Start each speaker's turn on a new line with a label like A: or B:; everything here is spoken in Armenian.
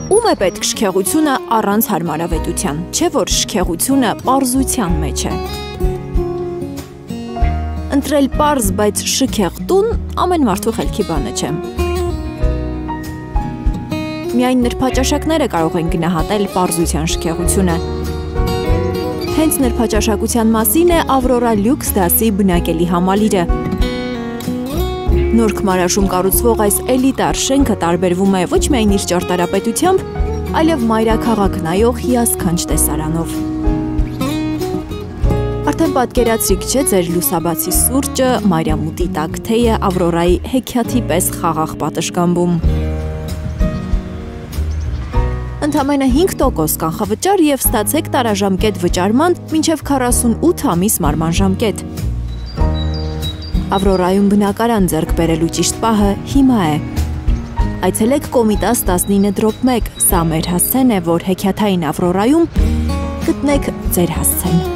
A: Ում է պետք շքեղությունը առանց հարմարավետության, չէ որ շքեղությունը պարզության մեջ է։ Ընտրել պարզ, բայց շքեղ տուն ամեն մարդու խելքի բանը չէ։ Միայն նրբաճաշակները կարող են գնահատել պարզության շքեղությունը։ Հենց նրբաճաշակության մասին է Ավրորա լյուքս դասի բնակելի համալիրը։ Նոր Քմարաշում կառուցվող այս էլիտար շենքը տարբերվում է ոչ միայն իր ճարտարապետությամբ, այլև մայրաքաղաք նայող հիասքանչ տեսարանով։ Արդեն պատկերացրիք չէ ձեր լուսաբացի սուրճը, մայրամուտի տաք թեյը Ավրորայի հեքիաթի պես խաղաղ պատշգամբում։ Ընդամենը 5% կանխավճար և ստացեք տարաժամկետ վճարման մինչև 48 ամիս մարման ժամկետ։ Ավրորայում բնակարան ձեռք բերելու ճիշտ պահը հիմա է։ Այցելեք Կոմիտաս 19/1, սա մեր հասցեն է, որ հեքիաթային Ավրորայում գտնեք ձեր հասցեն։